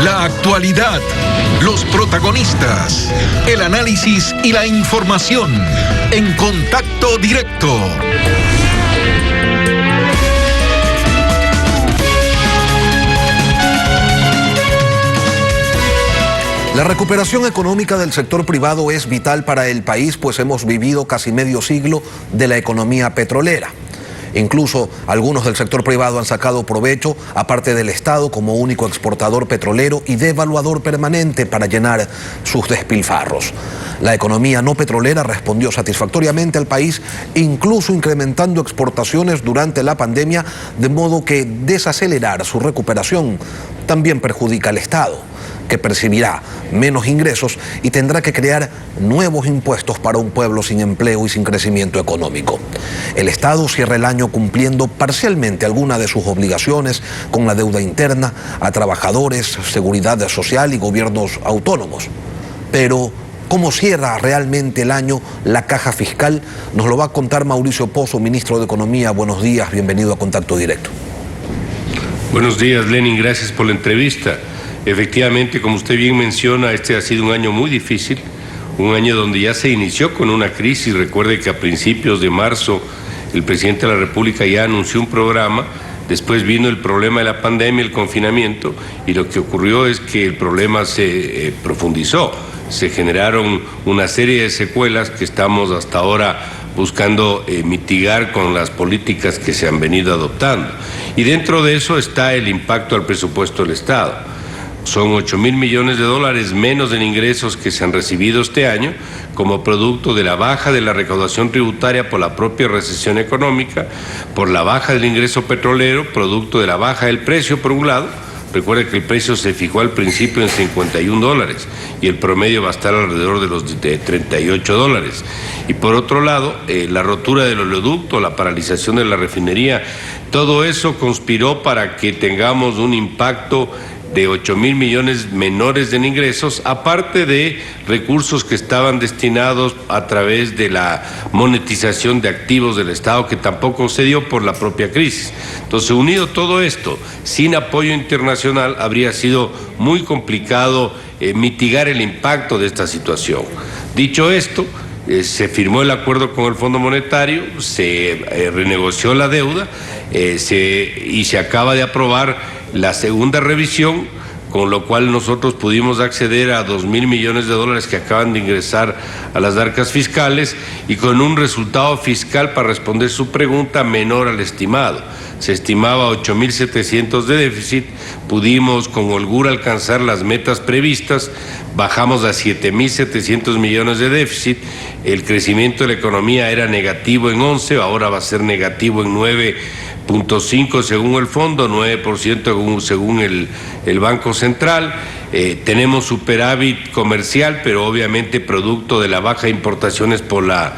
La actualidad, los protagonistas, el análisis y la información en Contacto Directo. La recuperación económica del sector privado es vital para el país, pues hemos vivido casi medio siglo de la economía petrolera. Incluso algunos del sector privado han sacado provecho, aparte del Estado como único exportador petrolero y devaluador permanente para llenar sus despilfarros. La economía no petrolera respondió satisfactoriamente al país, incluso incrementando exportaciones durante la pandemia, de modo que desacelerar su recuperación también perjudica al Estado, que percibirá menos ingresos y tendrá que crear nuevos impuestos para un pueblo sin empleo y sin crecimiento económico. El Estado cierra el año cumpliendo parcialmente algunas de sus obligaciones con la deuda interna a trabajadores, seguridad social y gobiernos autónomos. Pero ¿cómo cierra realmente el año la caja fiscal? Nos lo va a contar Mauricio Pozo, ministro de Economía. Buenos días, bienvenido a Contacto Directo. Buenos días, Lenin, gracias por la entrevista. Efectivamente, como usted bien menciona, este ha sido un año muy difícil, un año donde ya se inició con una crisis. Recuerde que a principios de marzo el presidente de la República ya anunció un programa, después vino el problema de la pandemia, el confinamiento, y lo que ocurrió es que el problema se profundizó, se generaron una serie de secuelas que estamos hasta ahora buscando mitigar con las políticas que se han venido adoptando. Y dentro de eso está el impacto al presupuesto del Estado. Son 8.000 millones de dólares menos en ingresos que se han recibido este año como producto de la baja de la recaudación tributaria por la propia recesión económica, por la baja del ingreso petrolero, producto de la baja del precio por un lado. Recuerde que el precio se fijó al principio en $51 y el promedio va a estar alrededor de los $38. Y por otro lado, la rotura del oleoducto, la paralización de la refinería, todo eso conspiró para que tengamos un impacto de 8.000 millones menores en ingresos, aparte de recursos que estaban destinados a través de la monetización de activos del Estado, que tampoco se dio por la propia crisis. Entonces, unido todo esto, sin apoyo internacional, habría sido muy complicado mitigar el impacto de esta situación. Dicho esto, se firmó el acuerdo con el Fondo Monetario, se renegoció la deuda y se acaba de aprobar la segunda revisión, con lo cual nosotros pudimos acceder a 2.000 millones de dólares que acaban de ingresar a las arcas fiscales y con un resultado fiscal, para responder su pregunta, menor al estimado. Se estimaba 8.700 de déficit, pudimos con holgura alcanzar las metas previstas, bajamos a 7.700 millones de déficit, el crecimiento de la economía era negativo en 11, ahora va a ser negativo en 9.5 según el fondo, 9% según el Banco Central. Tenemos superávit comercial, pero obviamente producto de la baja de importaciones por la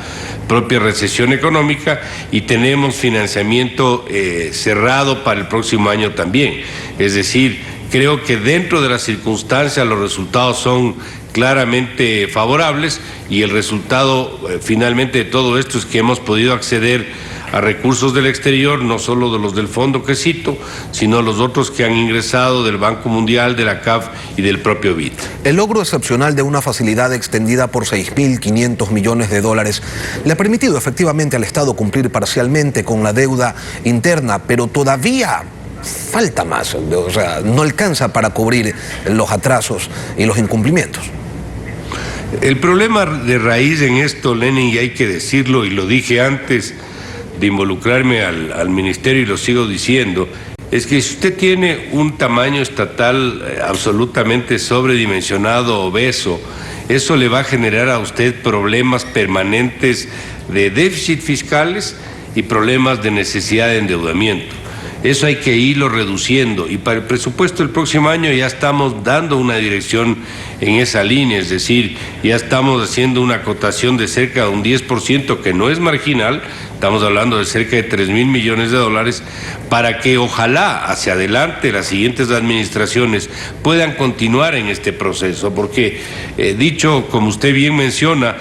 propia recesión económica, y tenemos financiamiento cerrado para el próximo año también. Es decir, creo que dentro de las circunstancias los resultados son claramente favorables, y el resultado finalmente de todo esto es que hemos podido acceder a recursos del exterior, no solo de los del fondo que cito, sino los otros que han ingresado del Banco Mundial, de la CAF y del propio BID. El logro excepcional de una facilidad extendida por 6.500 millones de dólares le ha permitido efectivamente al Estado cumplir parcialmente con la deuda interna, pero todavía falta más, o sea, no alcanza para cubrir los atrasos y los incumplimientos. El problema de raíz en esto, Lenin, y hay que decirlo, y lo dije antes de involucrarme al ministerio y lo sigo diciendo, es que si usted tiene un tamaño estatal absolutamente sobredimensionado, obeso, eso le va a generar a usted problemas permanentes de déficit fiscales y problemas de necesidad de endeudamiento. Eso hay que irlo reduciendo, y para el presupuesto del próximo año ya estamos dando una dirección en esa línea, es decir, ya estamos haciendo una acotación de cerca de un 10%, que no es marginal, estamos hablando de cerca de 3.000 millones de dólares, para que ojalá hacia adelante las siguientes administraciones puedan continuar en este proceso, porque dicho como usted bien menciona,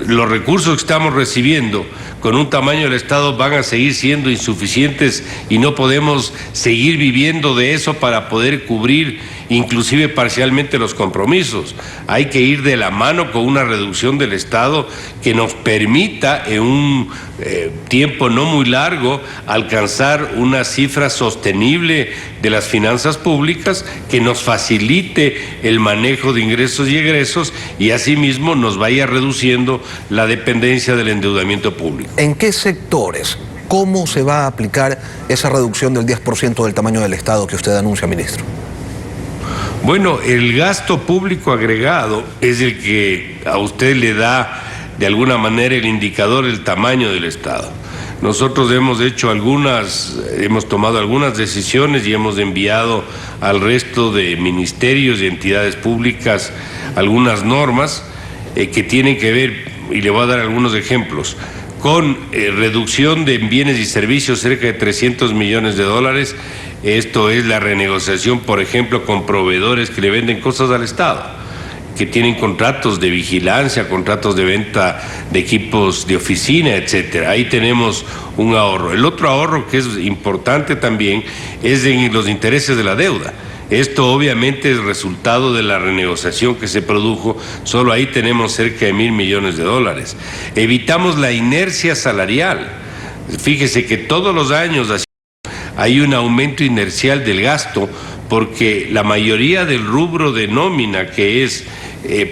los recursos que estamos recibiendo con un tamaño del Estado van a seguir siendo insuficientes y no podemos seguir viviendo de eso para poder cubrir inclusive parcialmente los compromisos. Hay que ir de la mano con una reducción del Estado que nos permita en un tiempo no muy largo alcanzar una cifra sostenible de las finanzas públicas que nos facilite el manejo de ingresos y egresos y asimismo nos vaya reduciendo la dependencia del endeudamiento público. ¿En qué sectores? ¿Cómo se va a aplicar esa reducción del 10% del tamaño del Estado que usted anuncia, ministro? Bueno, el gasto público agregado es el que a usted le da de alguna manera el indicador del tamaño del Estado. Nosotros hemos tomado algunas decisiones y hemos enviado al resto de ministerios y entidades públicas algunas normas que tienen que ver, y le voy a dar algunos ejemplos, con reducción de bienes y servicios cerca de 300 millones de dólares. Esto es la renegociación, por ejemplo, con proveedores que le venden cosas al Estado, que tienen contratos de vigilancia, contratos de venta de equipos de oficina, etcétera. Ahí tenemos un ahorro. El otro ahorro que es importante también es en los intereses de la deuda. Esto obviamente es resultado de la renegociación que se produjo, solo ahí tenemos cerca de 1.000 millones de dólares. Evitamos la inercia salarial. Fíjese que todos los años hay un aumento inercial del gasto porque la mayoría del rubro de nómina, que es,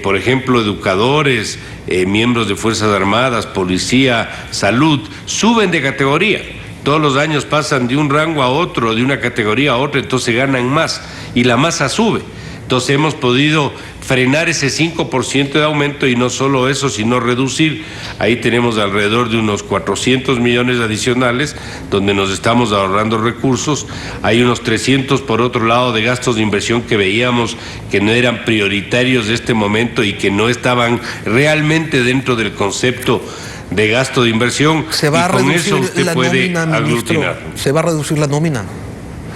por ejemplo, educadores, miembros de Fuerzas Armadas, policía, salud, suben de categoría. Todos los años pasan de un rango a otro, de una categoría a otra, entonces ganan más y la masa sube. Entonces hemos podido frenar ese 5% de aumento y no solo eso, sino reducir. Ahí tenemos alrededor de unos 400 millones adicionales donde nos estamos ahorrando recursos. Hay unos 300 por otro lado de gastos de inversión que veíamos que no eran prioritarios de este momento y que no estaban realmente dentro del concepto de gasto de inversión. ¿Se va a reducir la nómina, ministro? ¿Se va a reducir la nómina?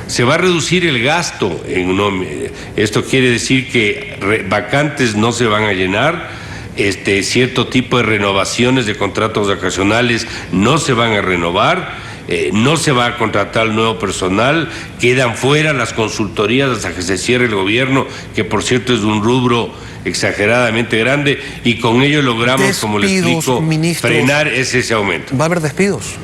Se va a reducir el gasto en nómina. Esto quiere decir que vacantes no se van a llenar, cierto tipo de renovaciones de contratos ocasionales no se van a renovar, no se va a contratar nuevo personal, quedan fuera las consultorías hasta que se cierre el gobierno, que por cierto es un rubro exageradamente grande, y con ello logramos, como le explico, frenar ese aumento. ¿Va a haber despidos?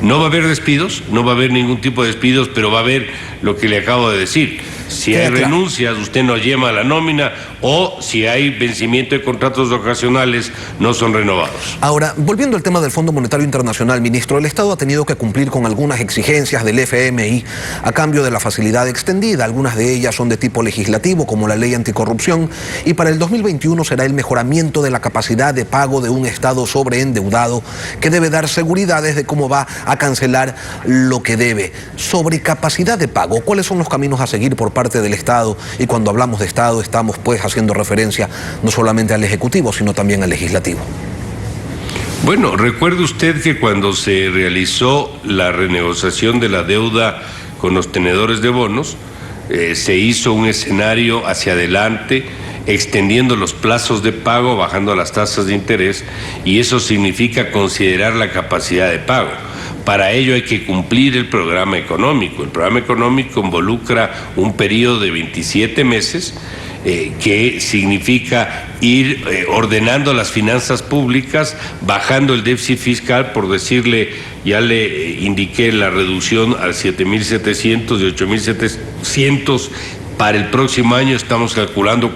No va a haber despidos, no va a haber ningún tipo de despidos, pero va a haber lo que le acabo de decir. Si hay renuncias, usted no lleva la nómina, o si hay vencimiento de contratos ocasionales, no son renovados. Ahora, volviendo al tema del Fondo Monetario Internacional, ministro, el Estado ha tenido que cumplir con algunas exigencias del FMI a cambio de la facilidad extendida. Algunas de ellas son de tipo legislativo, como la ley anticorrupción, y para el 2021 será el mejoramiento de la capacidad de pago de un Estado sobreendeudado que debe dar seguridades de cómo va a cancelar lo que debe. Sobre capacidad de pago, ¿cuáles son los caminos a seguir por parte del Estado? Y cuando hablamos de Estado estamos pues haciendo referencia no solamente al Ejecutivo, sino también al Legislativo. Bueno, recuerde usted que cuando se realizó la renegociación de la deuda con los tenedores de bonos, se hizo un escenario hacia adelante, extendiendo los plazos de pago, bajando las tasas de interés, y eso significa considerar la capacidad de pago. Para ello hay que cumplir el programa económico. El programa económico involucra un periodo de 27 meses que significa ir ordenando las finanzas públicas, bajando el déficit fiscal, por decirle, ya le indiqué la reducción a 7.700 y 8.700. Para el próximo año estamos calculando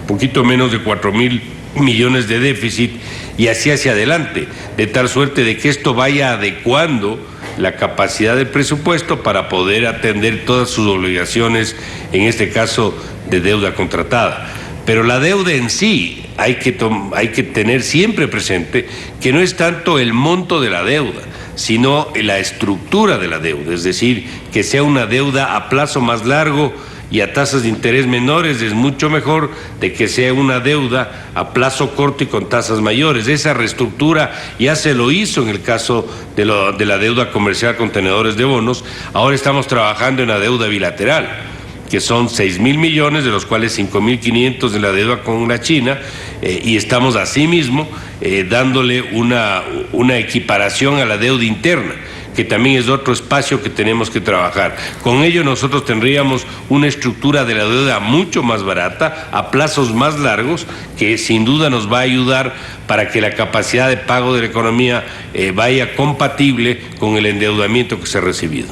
poquito menos de 4.000 millones de déficit, y así hacia adelante, de tal suerte de que esto vaya adecuando la capacidad del presupuesto para poder atender todas sus obligaciones, en este caso de deuda contratada. Pero la deuda en sí hay que tener siempre presente que no es tanto el monto de la deuda, sino la estructura de la deuda, es decir, que sea una deuda a plazo más largo y a tasas de interés menores, es mucho mejor de que sea una deuda a plazo corto y con tasas mayores. Esa reestructura ya se lo hizo en el caso de la deuda comercial con tenedores de bonos. Ahora estamos trabajando en la deuda bilateral, que son 6.000 millones, de los cuales 5.500 de la deuda con la China, y estamos asimismo dándole una equiparación a la deuda interna, que que también es otro espacio que tenemos que trabajar. Con ello nosotros tendríamos una estructura de la deuda mucho más barata, a plazos más largos, que sin duda nos va a ayudar para que la capacidad de pago de la economía vaya compatible con el endeudamiento que se ha recibido.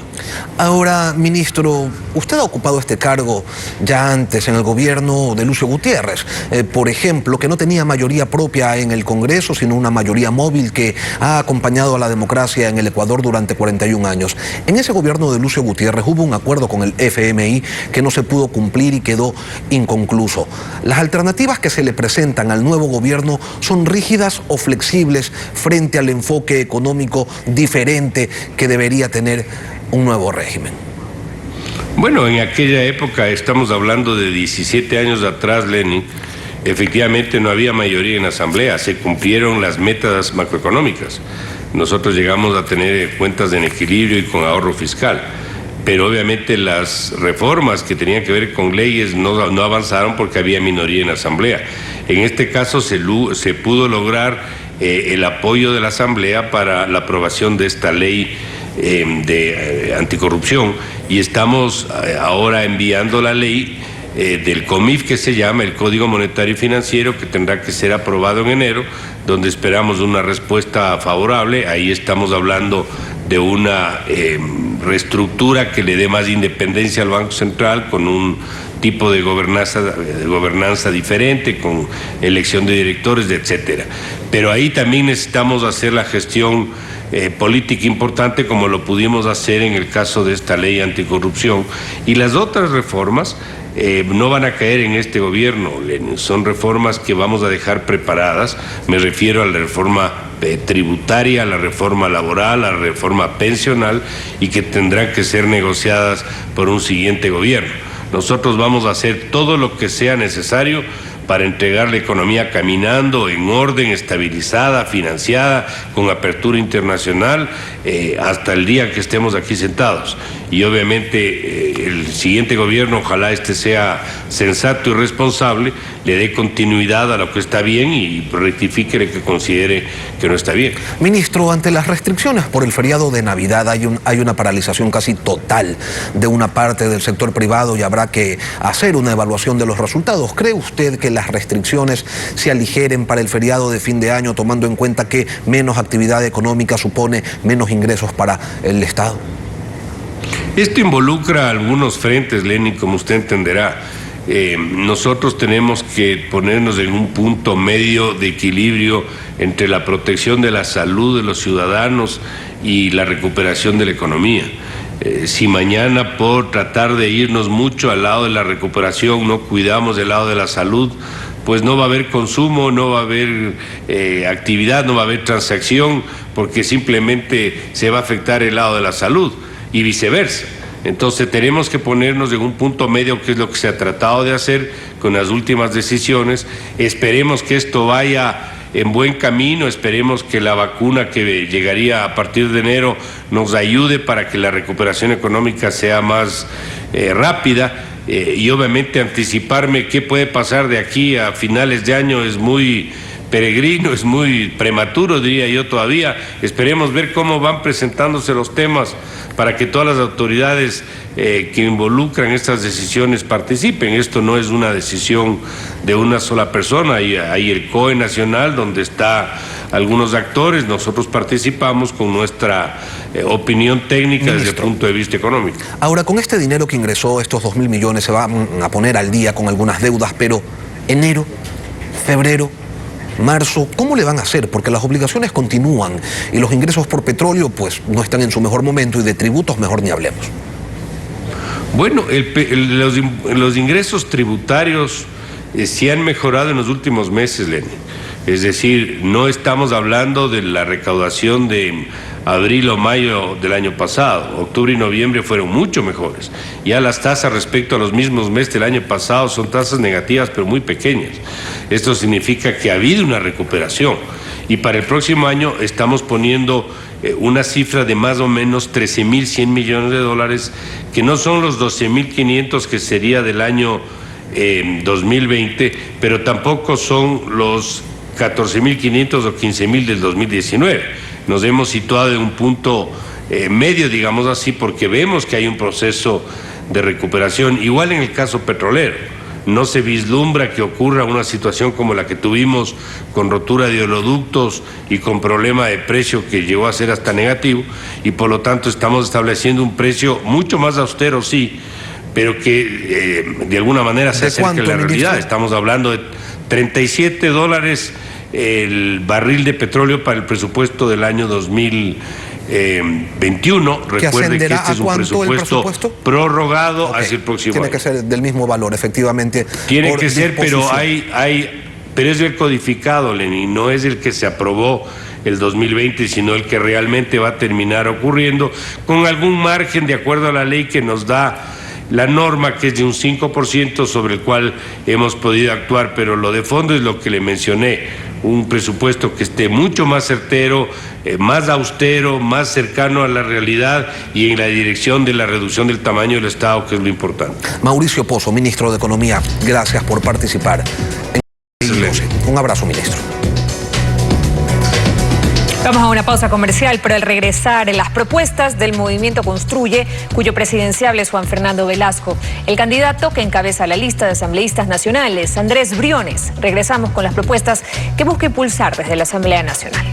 Ahora, ministro, usted ha ocupado este cargo ya antes en el gobierno de Lucio Gutiérrez, por ejemplo, que no tenía mayoría propia en el Congreso, sino una mayoría móvil que ha acompañado a la democracia en el Ecuador durante 41 años. En ese gobierno de Lucio Gutiérrez hubo un acuerdo con el FMI que no se pudo cumplir y quedó inconcluso. Las alternativas que se le presentan al nuevo gobierno son rígidas o flexibles frente al enfoque económico diferente que debería tener un nuevo régimen. Bueno, en aquella época, estamos hablando de 17 años atrás, Lenin, efectivamente no había mayoría en la Asamblea, se cumplieron las metas macroeconómicas. Nosotros llegamos a tener cuentas en equilibrio y con ahorro fiscal, pero obviamente las reformas que tenían que ver con leyes no avanzaron porque había minoría en la Asamblea. En este caso se pudo lograr el apoyo de la Asamblea para la aprobación de esta ley de anticorrupción, y estamos ahora enviando la ley del COMIF, que se llama el Código Monetario y Financiero, que tendrá que ser aprobado en enero, donde esperamos una respuesta favorable. Ahí estamos hablando de una reestructura que le dé más independencia al Banco Central, con un tipo de gobernanza diferente, con elección de directores, etcétera. Pero ahí también necesitamos hacer la gestión política importante, como lo pudimos hacer en el caso de esta ley anticorrupción. Y las otras reformas no van a caer en este gobierno, Lenin. Son reformas que vamos a dejar preparadas. Me refiero a la reforma tributaria, a la reforma laboral, a la reforma pensional, y que tendrán que ser negociadas por un siguiente gobierno. Nosotros vamos a hacer todo lo que sea necesario para entregar la economía caminando, en orden, estabilizada, financiada, con apertura internacional, hasta el día que estemos aquí sentados. Y obviamente el siguiente gobierno, ojalá este sea sensato y responsable, le dé continuidad a lo que está bien y rectifique lo que considere que no está bien. Ministro, ante las restricciones por el feriado de Navidad hay una paralización casi total de una parte del sector privado y habrá que hacer una evaluación de los resultados. ¿Cree usted que las restricciones se aligeren para el feriado de fin de año, tomando en cuenta que menos actividad económica supone menos ingresos para el Estado? Esto involucra algunos frentes, Lenin, como usted entenderá. Nosotros tenemos que ponernos en un punto medio de equilibrio entre la protección de la salud de los ciudadanos y la recuperación de la economía. Si mañana, por tratar de irnos mucho al lado de la recuperación, no cuidamos del lado de la salud, pues no va a haber consumo, no va a haber actividad, no va a haber transacción, porque simplemente se va a afectar el lado de la salud y viceversa. Entonces tenemos que ponernos en un punto medio, que es lo que se ha tratado de hacer con las últimas decisiones. Esperemos que esto vaya en buen camino, esperemos que la vacuna que llegaría a partir de enero nos ayude para que la recuperación económica sea más rápida, y obviamente anticiparme qué puede pasar de aquí a finales de año es muy peregrino, es muy prematuro, diría yo todavía. Esperemos ver cómo van presentándose los temas para que todas las autoridades que involucran estas decisiones participen. Esto no es una decisión de una sola persona, hay el COE nacional donde está algunos actores, nosotros participamos con nuestra opinión técnica, ministro, desde el punto de vista económico. Ahora, con este dinero que ingresó, estos 2.000 millones, se van a poner al día con algunas deudas, pero enero, febrero, marzo, ¿cómo le van a hacer? Porque las obligaciones continúan y los ingresos por petróleo pues no están en su mejor momento, y de tributos mejor ni hablemos. Bueno, los ingresos tributarios sí han mejorado en los últimos meses, Lenin. Es decir, no estamos hablando de la recaudación de abril o mayo del año pasado. Octubre y noviembre fueron mucho mejores. Ya las tasas respecto a los mismos meses del año pasado son tasas negativas, pero muy pequeñas. Esto significa que ha habido una recuperación. Y para el próximo año estamos poniendo una cifra de más o menos 13.100 millones de dólares, que no son los 12.500 que sería del año 2020, pero tampoco son los 14.500 o 15.000 del 2019. Nos hemos situado en un punto medio, digamos así, porque vemos que hay un proceso de recuperación. Igual en el caso petrolero, no se vislumbra que ocurra una situación como la que tuvimos con rotura de oleoductos y con problema de precio que llegó a ser hasta negativo, y por lo tanto estamos estableciendo un precio mucho más austero, sí, pero que de alguna manera se acerca a la realidad. Ministro? Estamos hablando de $37 el barril de petróleo para el presupuesto del año 2021. Recuerde que este es un presupuesto prorrogado hacia el próximo año. Tiene que ser del mismo valor, efectivamente. Tiene que ser, pero pero es el codificado, Lenin, no es el que se aprobó el 2020, sino el que realmente va a terminar ocurriendo, con algún margen de acuerdo a la ley que nos da la norma, que es de un 5% sobre el cual hemos podido actuar, pero lo de fondo es lo que le mencioné, un presupuesto que esté mucho más certero, más austero, más cercano a la realidad y en la dirección de la reducción del tamaño del Estado, que es lo importante. Mauricio Pozo, ministro de Economía, gracias por participar. Un abrazo, ministro. Vamos a una pausa comercial, pero al regresar, en las propuestas del Movimiento Construye, cuyo presidenciable es Juan Fernando Velasco, el candidato que encabeza la lista de asambleístas nacionales, Andrés Briones. Regresamos con las propuestas que busca impulsar desde la Asamblea Nacional.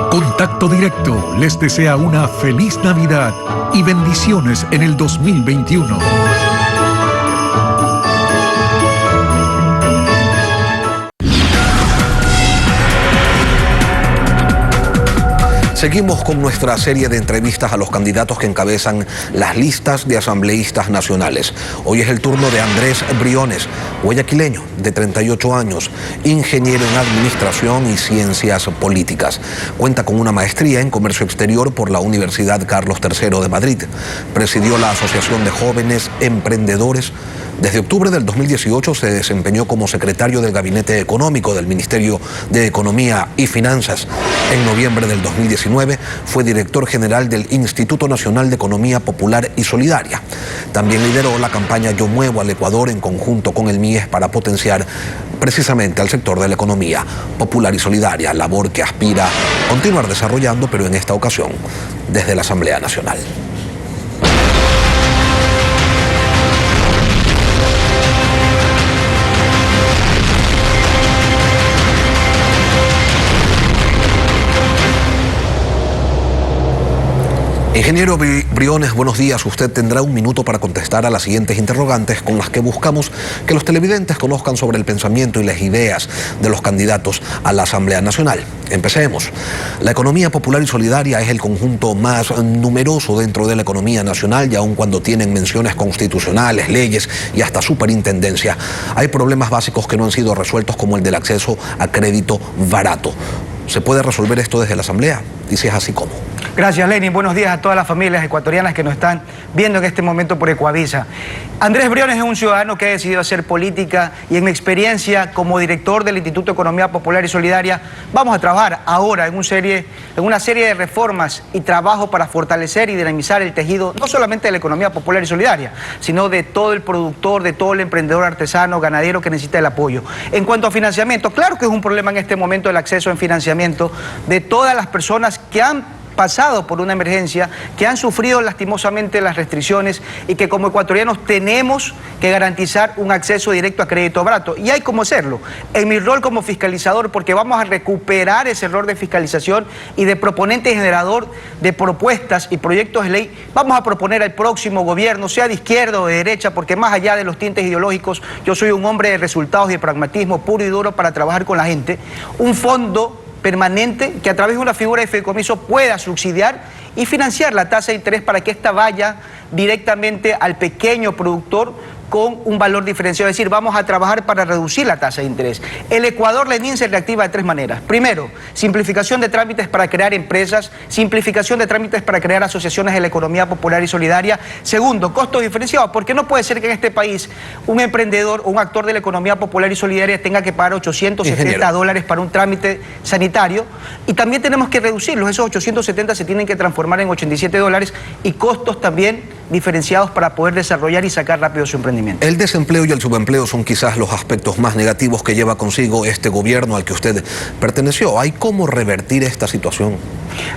Contacto Directo les desea una feliz Navidad y bendiciones en el 2021. Seguimos con nuestra serie de entrevistas a los candidatos que encabezan las listas de asambleístas nacionales. Hoy es el turno de Andrés Briones, guayaquileño de 38 años, ingeniero en Administración y Ciencias Políticas. Cuenta con una maestría en Comercio Exterior por la Universidad Carlos III de Madrid. Presidió la Asociación de Jóvenes Emprendedores. Desde octubre del 2018 se desempeñó como secretario del Gabinete Económico del Ministerio de Economía y Finanzas. En noviembre del 2019 fue director general del Instituto Nacional de Economía Popular y Solidaria. También lideró la campaña Yo Muevo al Ecuador en conjunto con el MIES para potenciar precisamente al sector de la economía popular y solidaria, labor que aspira a continuar desarrollando, pero en esta ocasión desde la Asamblea Nacional. Ingeniero Briones, buenos días. Usted tendrá un minuto para contestar a las siguientes interrogantes con las que buscamos que los televidentes conozcan sobre el pensamiento y las ideas de los candidatos a la Asamblea Nacional. Empecemos. La economía popular y solidaria es el conjunto más numeroso dentro de la economía nacional y aun cuando tienen menciones constitucionales, leyes y hasta superintendencia, hay problemas básicos que no han sido resueltos, como el del acceso a crédito barato. ¿Se puede resolver esto desde la Asamblea? Y si es así, ¿cómo? Gracias, Lenin. Buenos días a todas las familias ecuatorianas que nos están viendo en este momento por Ecuavisa. Andrés Briones es un ciudadano que ha decidido hacer política y en mi experiencia como director del Instituto de Economía Popular y Solidaria, vamos a trabajar ahora en una serie de reformas y trabajo para fortalecer y dinamizar el tejido, no solamente de la economía popular y solidaria, sino de todo el productor, de todo el emprendedor artesano, ganadero que necesita el apoyo. En cuanto a financiamiento, claro que es un problema en este momento el acceso en financiamiento de todas las personas que han pasado por una emergencia, que han sufrido lastimosamente las restricciones y que como ecuatorianos tenemos que garantizar un acceso directo a crédito barato. Y hay cómo hacerlo. En mi rol como fiscalizador, porque vamos a recuperar ese rol de fiscalización y de proponente y generador de propuestas y proyectos de ley, vamos a proponer al próximo gobierno, sea de izquierda o de derecha, porque más allá de los tintes ideológicos, yo soy un hombre de resultados y de pragmatismo puro y duro para trabajar con la gente, un fondo permanente que a través de una figura de fideicomiso pueda subsidiar y financiar la tasa de interés para que ésta vaya directamente al pequeño productor con un valor diferenciado. Es decir, vamos a trabajar para reducir la tasa de interés. El Ecuador, Lenin, se reactiva de tres maneras. Primero, simplificación de trámites para crear empresas, simplificación de trámites para crear asociaciones de la economía popular y solidaria. Segundo, costos diferenciados, porque no puede ser que en este país un emprendedor o un actor de la economía popular y solidaria tenga que pagar $870 para un trámite sanitario, y también tenemos que reducirlos. Esos 870 se tienen que transformar en $87 y costos también diferenciados para poder desarrollar y sacar rápido su emprendimiento. El desempleo y el subempleo son quizás los aspectos más negativos que lleva consigo este gobierno al que usted perteneció. ¿Hay cómo revertir esta situación?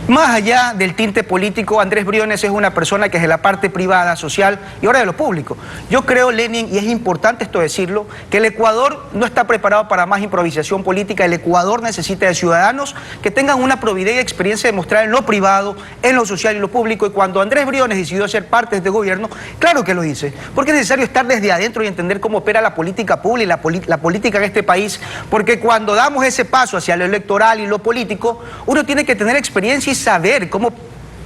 Más allá del tinte político, Andrés Briones es una persona que es de la parte privada, social y ahora de lo público. Yo creo, Lenin, y es importante esto decirlo, que el Ecuador no está preparado para más improvisación política. El Ecuador necesita de ciudadanos que tengan una probidad y experiencia de mostrar en lo privado, en lo social y lo público. Y cuando Andrés Briones decidió ser parte de este gobierno, claro que lo hice, porque es necesario estar desde adentro y entender cómo opera la política pública y la política en este país, porque cuando damos ese paso hacia lo electoral y lo político, uno tiene que tener experiencia y saber cómo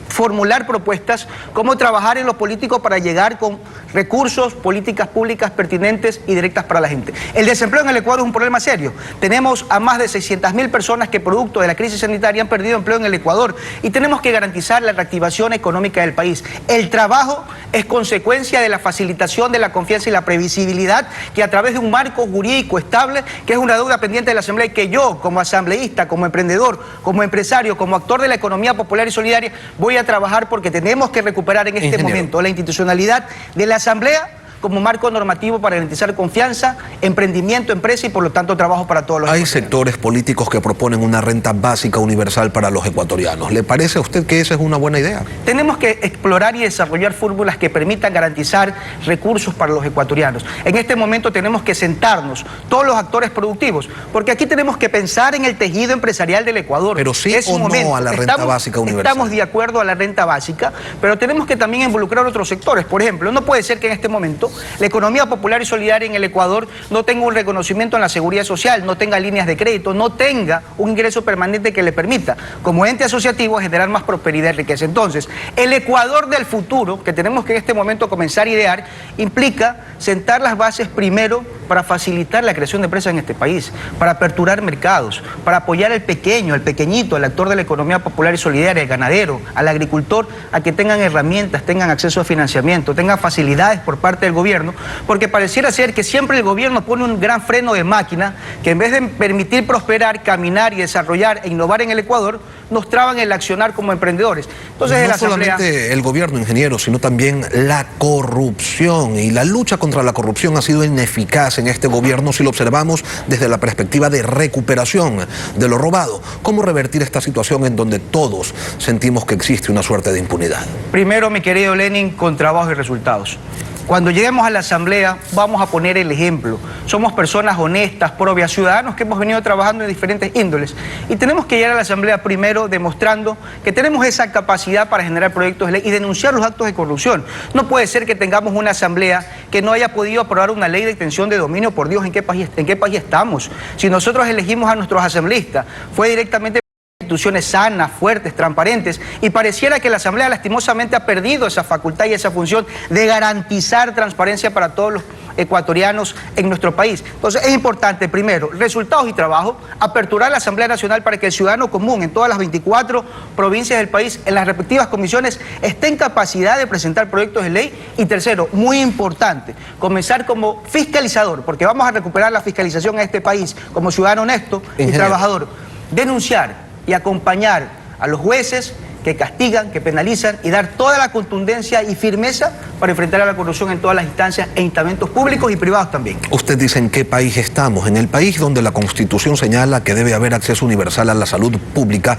formular propuestas, cómo trabajar en lo político para llegar con recursos, políticas públicas pertinentes y directas para la gente. El desempleo en el Ecuador es un problema serio. Tenemos a más de 600.000 personas que producto de la crisis sanitaria han perdido empleo en el Ecuador y tenemos que garantizar la reactivación económica del país. El trabajo es consecuencia de la facilitación de la confianza y la previsibilidad que a través de un marco jurídico estable, que es una deuda pendiente de la Asamblea y que yo como asambleísta, como emprendedor, como empresario, como actor de la economía popular y solidaria, voy a trabajar porque tenemos que recuperar en este momento la institucionalidad de la Asamblea como marco normativo para garantizar confianza, emprendimiento, empresa y por lo tanto trabajo para todos los ecuatorianos. Hay sectores políticos que proponen una renta básica universal para los ecuatorianos. ¿Le parece a usted que esa es una buena idea? Tenemos que explorar y desarrollar fórmulas que permitan garantizar recursos para los ecuatorianos. En este momento tenemos que sentarnos, todos los actores productivos, porque aquí tenemos que pensar en el tejido empresarial del Ecuador. Pero sí o no a la renta básica universal. Estamos de acuerdo a la renta básica, pero tenemos que también involucrar otros sectores. Por ejemplo, no puede ser que en este momento la economía popular y solidaria en el Ecuador no tenga un reconocimiento en la seguridad social, no tenga líneas de crédito, no tenga un ingreso permanente que le permita, como ente asociativo, generar más prosperidad y riqueza. Entonces, el Ecuador del futuro, que tenemos que en este momento comenzar a idear, implica sentar las bases primero para facilitar la creación de empresas en este país, para aperturar mercados, para apoyar al pequeño, al pequeñito, al actor de la economía popular y solidaria, al ganadero, al agricultor, a que tengan herramientas, tengan acceso a financiamiento, tengan facilidades por parte del gobierno, porque pareciera ser que siempre el gobierno pone un gran freno de máquina que en vez de permitir prosperar, caminar y desarrollar e innovar en el Ecuador, nos traban el accionar como emprendedores. Entonces, no solamente el gobierno, ingeniero, sino también la corrupción, y la lucha contra la corrupción ha sido ineficaz en este gobierno si lo observamos desde la perspectiva de recuperación de lo robado. ¿Cómo revertir esta situación en donde todos sentimos que existe una suerte de impunidad? Primero, mi querido Lenin, con trabajo y resultados. Cuando lleguemos a la Asamblea vamos a poner el ejemplo. Somos personas honestas, probias, ciudadanos que hemos venido trabajando en diferentes índoles. Y tenemos que llegar a la Asamblea primero demostrando que tenemos esa capacidad para generar proyectos de ley y denunciar los actos de corrupción. No puede ser que tengamos una Asamblea que no haya podido aprobar una ley de extensión de dominio. Por Dios, ¿en qué país estamos? Si nosotros elegimos a nuestros asambleístas, fue directamente instituciones sanas, fuertes, transparentes, y pareciera que la Asamblea lastimosamente ha perdido esa facultad y esa función de garantizar transparencia para todos los ecuatorianos en nuestro país. Entonces es importante, primero, resultados y trabajo, aperturar la Asamblea Nacional para que el ciudadano común en todas las 24 provincias del país, en las respectivas comisiones, esté en capacidad de presentar proyectos de ley. Y tercero, muy importante, comenzar como fiscalizador, porque vamos a recuperar la fiscalización en este país como ciudadano honesto y trabajador, denunciar y acompañar a los jueces que castigan, que penalizan y dar toda la contundencia y firmeza para enfrentar a la corrupción en todas las instancias e estamentos públicos y privados también. Usted dice en qué país estamos, en el país donde la Constitución señala que debe haber acceso universal a la salud pública,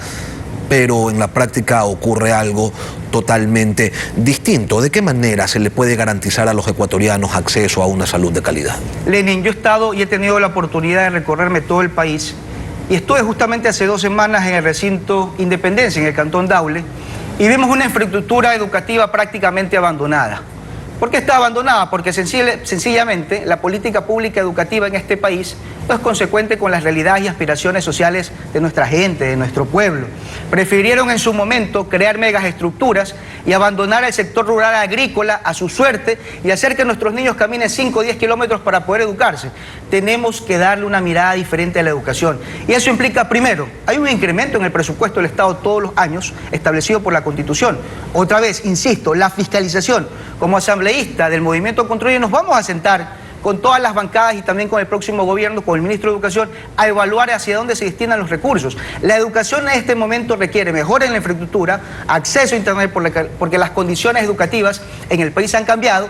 pero en la práctica ocurre algo totalmente distinto. ¿De qué manera se le puede garantizar a los ecuatorianos acceso a una salud de calidad? Lenin, yo he estado y he tenido la oportunidad de recorrerme todo el país. Y estuve justamente hace 2 semanas en el recinto Independencia, en el Cantón Daule, y vimos una infraestructura educativa prácticamente abandonada. ¿Por qué está abandonada? Porque sencillamente la política pública educativa en este país no es consecuente con las realidades y aspiraciones sociales de nuestra gente, de nuestro pueblo. Prefirieron en su momento crear megaestructuras y abandonar el sector rural agrícola a su suerte y hacer que nuestros niños caminen 5 o 10 kilómetros para poder educarse. Tenemos que darle una mirada diferente a la educación. Y eso implica, primero, hay un incremento en el presupuesto del Estado todos los años establecido por la Constitución. Otra vez, insisto, la fiscalización. Como asambleísta del Movimiento Construye nos vamos a sentar con todas las bancadas y también con el próximo gobierno, con el ministro de Educación, a evaluar hacia dónde se destinan los recursos. La educación en este momento requiere mejora en la infraestructura, acceso a Internet, porque las condiciones educativas en el país han cambiado,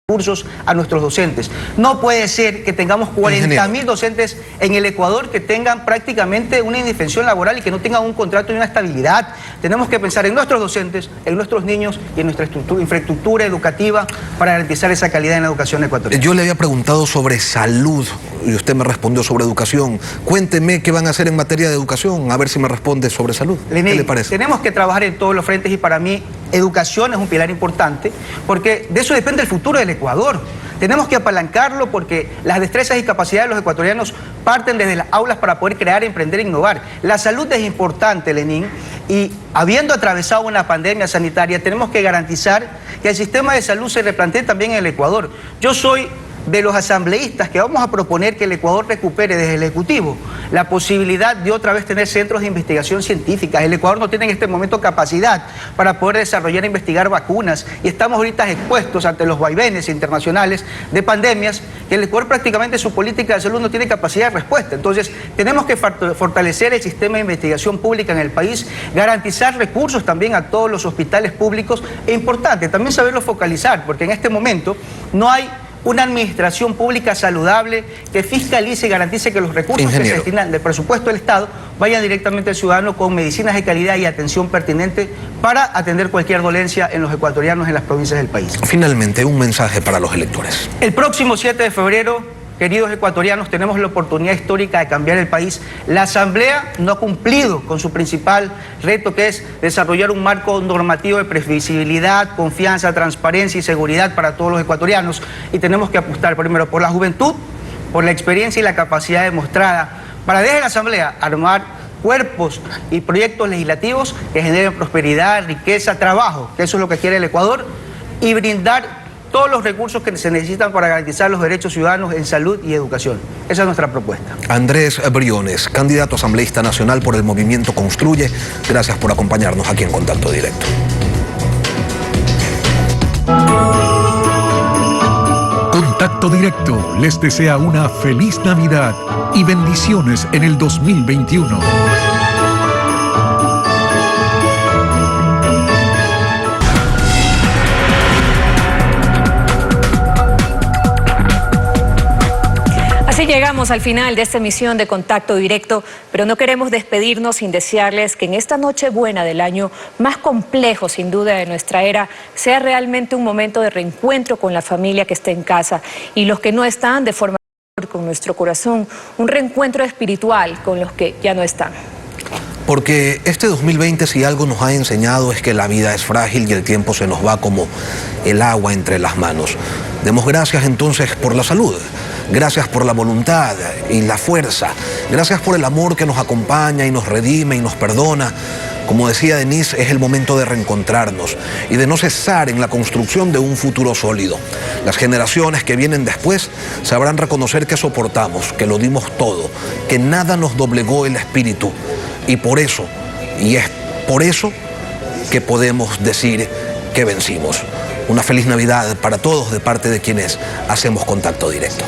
recursos a nuestros docentes. No puede ser que tengamos 40.000 docentes en el Ecuador que tengan prácticamente una indefensión laboral y que no tengan un contrato y una estabilidad. Tenemos que pensar en nuestros docentes, en nuestros niños y en nuestra infraestructura educativa para garantizar esa calidad en la educación ecuatoriana. Yo le había preguntado sobre salud y usted me respondió sobre educación. Cuénteme qué van a hacer en materia de educación, a ver si me responde sobre salud. Lenín, ¿qué le parece? Tenemos que trabajar en todos los frentes y para mí educación es un pilar importante porque de eso depende el futuro del Ecuador. Tenemos que apalancarlo porque las destrezas y capacidades de los ecuatorianos parten desde las aulas para poder crear, emprender e innovar. La salud es importante, Lenín, y habiendo atravesado una pandemia sanitaria, tenemos que garantizar que el sistema de salud se replantee también en el Ecuador. Yo soy de los asambleístas que vamos a proponer que el Ecuador recupere desde el Ejecutivo la posibilidad de otra vez tener centros de investigación científica. El Ecuador no tiene en este momento capacidad para poder desarrollar e investigar vacunas y estamos ahorita expuestos ante los vaivenes internacionales de pandemias que el Ecuador prácticamente su política de salud no tiene capacidad de respuesta. Entonces tenemos que fortalecer el sistema de investigación pública en el país, garantizar recursos también a todos los hospitales públicos e importante también saberlo focalizar porque en este momento no hay una administración pública saludable que fiscalice y garantice que los recursos que se destinan del presupuesto del Estado vayan directamente al ciudadano con medicinas de calidad y atención pertinente para atender cualquier dolencia en los ecuatorianos en las provincias del país. Finalmente, un mensaje para los electores. El próximo 7 de febrero, queridos ecuatorianos, tenemos la oportunidad histórica de cambiar el país. La Asamblea no ha cumplido con su principal reto, que es desarrollar un marco normativo de previsibilidad, confianza, transparencia y seguridad para todos los ecuatorianos. Y tenemos que apostar primero por la juventud, por la experiencia y la capacidad demostrada, para desde la Asamblea armar cuerpos y proyectos legislativos que generen prosperidad, riqueza, trabajo, que eso es lo que quiere el Ecuador, y brindar todos los recursos que se necesitan para garantizar los derechos ciudadanos en salud y educación. Esa es nuestra propuesta. Andrés Briones, candidato asambleísta nacional por el Movimiento Construye, gracias por acompañarnos aquí en Contacto Directo. Contacto Directo les desea una feliz Navidad y bendiciones en el 2021. Así llegamos al final de esta emisión de Contacto Directo, pero no queremos despedirnos sin desearles que en esta noche buena del año más complejo sin duda de nuestra era sea realmente un momento de reencuentro con la familia que está en casa y los que no están de forma con nuestro corazón, un reencuentro espiritual con los que ya no están. Porque este 2020 si algo nos ha enseñado es que la vida es frágil y el tiempo se nos va como el agua entre las manos. Demos gracias entonces por la salud, gracias por la voluntad y la fuerza, gracias por el amor que nos acompaña y nos redime y nos perdona. Como decía Denise, es el momento de reencontrarnos y de no cesar en la construcción de un futuro sólido. Las generaciones que vienen después sabrán reconocer que soportamos, que lo dimos todo, que nada nos doblegó el espíritu. Y por eso, y es por eso que podemos decir que vencimos. Una feliz Navidad para todos de parte de quienes hacemos Contacto Directo.